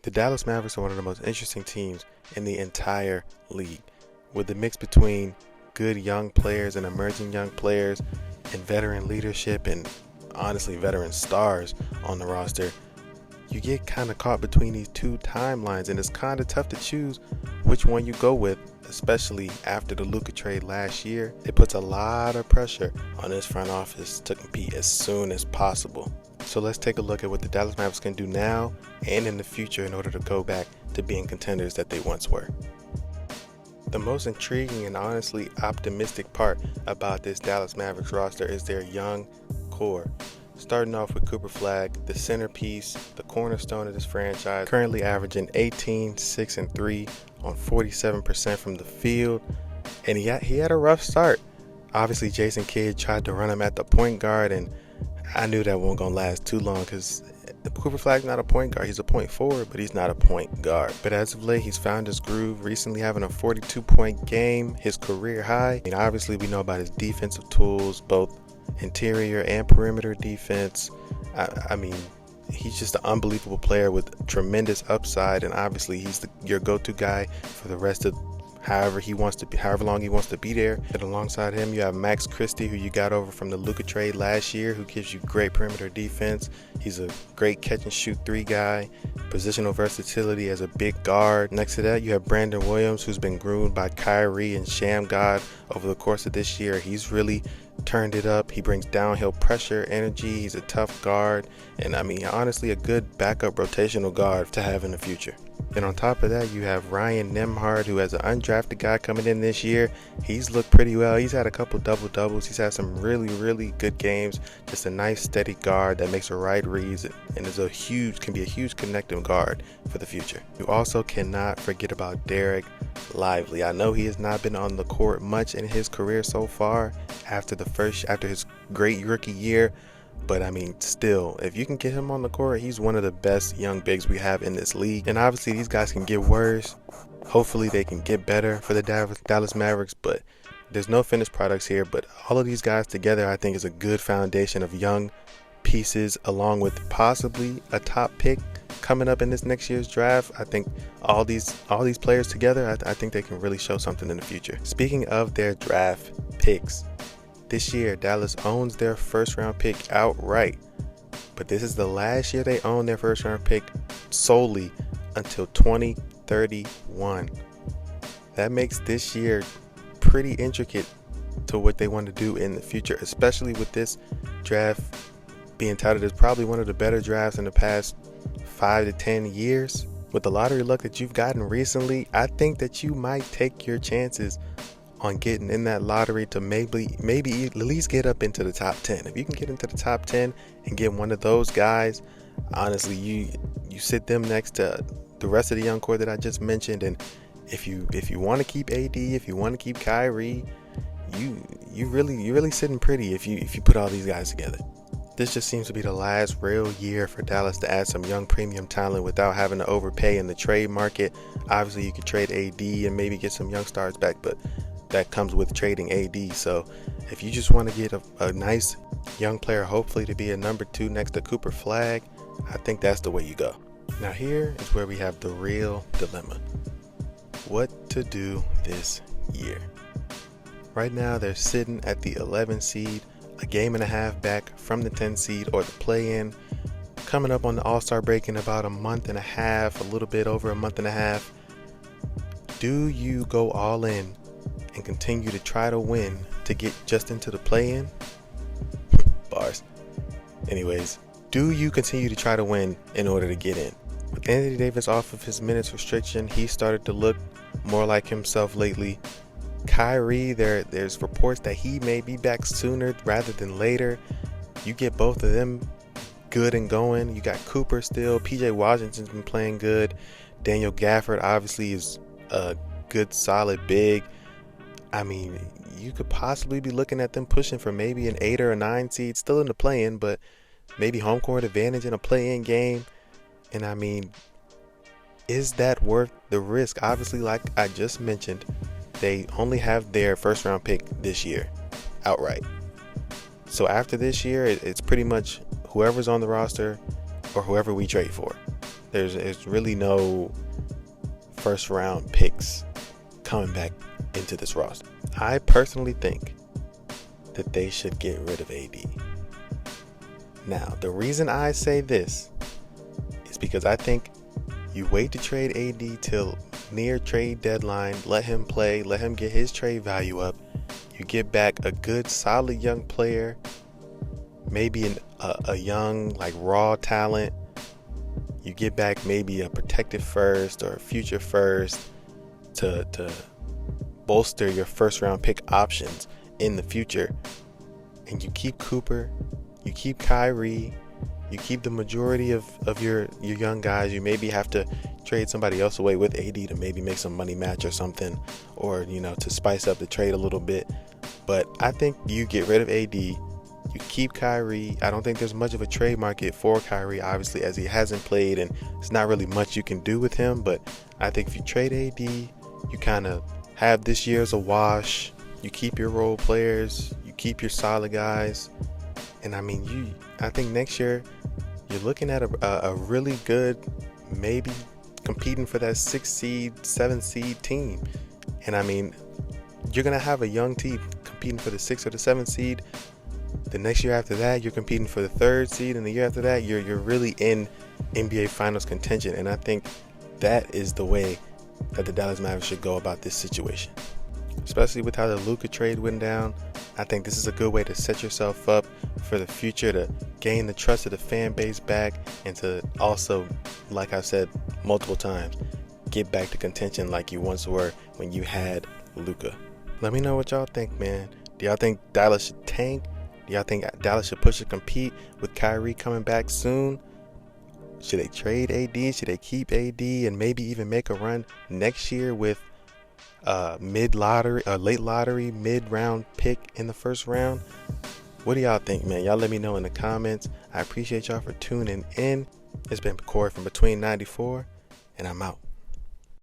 The Dallas Mavericks are one of the most interesting teams in the entire league. With the mix between good young players and emerging young players and veteran leadership and honestly veteran stars on the roster, you get kind of caught between these two timelines, and it's kind of tough to choose which one you go with, especially after the Luka trade last year. It puts a lot of pressure on this front office to compete as soon as possible. So let's take a look at what the Dallas Mavericks can do now and in the future in order to go back to being contenders that they once were. The most intriguing and honestly optimistic part about this Dallas Mavericks roster is their young core. Starting off with Cooper Flag, the centerpiece, the cornerstone of this franchise, currently averaging 18, 6, and 3 on 47% from the field. And he had a rough start. Obviously, Jason Kidd tried to run him at the point guard, and I knew that wasn't going to last too long because Cooper Flag's not a point guard. He's a point forward, but he's not a point guard. But as of late, he's found his groove, recently having a 42-point game, his career high. And obviously, we know about his defensive tools, both interior and perimeter defense. I mean, he's just an unbelievable player with tremendous upside, and obviously he's your go-to guy for the rest of however long he wants to be there. And alongside him, you have Max Christie, who you got over from the Luka trade last year, who gives you great perimeter defense. He's a great catch and shoot three guy, positional versatility as a big guard. Next to that, you have Brandon Williams, who's been groomed by Kyrie and Sham God over the course of this year. He's really turned it up. He brings downhill pressure, energy. He's a tough guard, and I mean, honestly, a good backup rotational guard to have in the future. And on top of that, you have Ryan Nembhard, who has an undrafted guy coming in this year. He's looked pretty well. He's had a couple double-doubles. He's had some really, really good games. Just a nice, steady guard that makes the right reads and can be a huge connecting guard for the future. You also cannot forget about Derek Lively. I know he has not been on the court much in his career so far after his great rookie year. But I mean, still, if you can get him on the court, he's one of the best young bigs we have in this league. And obviously, these guys can get worse. Hopefully, they can get better for the Dallas Mavericks. But there's no finished products here. But all of these guys together, I think, is a good foundation of young pieces, along with possibly a top pick coming up in this next year's draft. I think all these players together, I think they can really show something in the future. Speaking of their draft picks, this year, Dallas owns their first-round pick outright, but this is the last year they own their first-round pick solely until 2031. That makes this year pretty intricate to what they want to do in the future, especially with this draft being touted as probably one of the better drafts in the past 5 to 10 years. With the lottery luck that you've gotten recently, I think that you might take your chances on getting in that lottery to maybe at least get up into the top 10. If you can get into the top 10 and get one of those guys, honestly, you sit them next to the rest of the young core that I just mentioned. And if you want to keep AD, if you want to keep Kyrie, you really sitting pretty if you put all these guys together. This just seems to be the last real year for Dallas to add some young premium talent without having to overpay in the trade market. Obviously, you could trade AD and maybe get some young stars back, but that comes with trading AD. So if you just want to get a nice young player, hopefully to be a number 2 next to Cooper Flag, I think that's the way you go. Now here is where we have the real dilemma. What to do this year? Right now they're sitting at the 11 seed, a game and a half back from the 10 seed or the play-in, coming up on the All-Star break in about a month and a half, a little bit over a month and a half. Do you go all in and continue to try to win to get just into the play-in? Bars. Anyways, do you continue to try to win in order to get in? With Anthony Davis off of his minutes restriction, he started to look more like himself lately. Kyrie, there's reports that he may be back sooner rather than later. You get both of them good and going. You got Cooper still. PJ Washington's been playing good. Daniel Gafford obviously is a good solid big. I mean, you could possibly be looking at them pushing for maybe an 8 or a 9 seed, still in the play-in, but maybe home court advantage in a play-in game. And I mean, is that worth the risk? Obviously, like I just mentioned, they only have their first-round pick this year outright. So after this year, it's pretty much whoever's on the roster or whoever we trade for. There's really no first round picks coming back into this roster. I personally think that they should get rid of AD. Now, the reason I say this is because I think you wait to trade AD till near trade deadline, let him play, let him get his trade value up. You get back a good, solid young player, maybe a young, like raw talent. You get back maybe a protected first or a future first to bolster your first round pick options in the future. And you keep Cooper, you keep Kyrie, you keep the majority of your young guys. You maybe have to trade somebody else away with AD to maybe make some money match or something, or to spice up the trade a little bit. But I think you get rid of AD, you keep Kyrie. I don't think there's much of a trade market for Kyrie, obviously, as he hasn't played and it's not really much you can do with him. But I think if you trade AD, you kind of have this year as a wash. You keep your role players, you keep your solid guys, and I think next year you're looking at a really good, maybe competing for that 6 seed, 7 seed team. And you're gonna have a young team competing for the 6 or the 7 seed. The next year after that, you're competing for the 3rd seed, and the year after that, you're really in NBA Finals contention. And I think that is the way that the Dallas Mavericks should go about this situation. Especially with how the Luka trade went down, I think this is a good way to set yourself up for the future, to gain the trust of the fan base back, and to also, like I've said multiple times, get back to contention like you once were when you had Luka. Let me know what y'all think, man. Do y'all think Dallas should tank? Do y'all think Dallas should push to compete with Kyrie coming back soon? Should they trade AD? Should they keep AD and maybe even make a run next year with late lottery, mid-round pick in the first round? What do y'all think, man? Y'all let me know in the comments. I appreciate y'all for tuning in. It's been Corey from Between 94, and I'm out.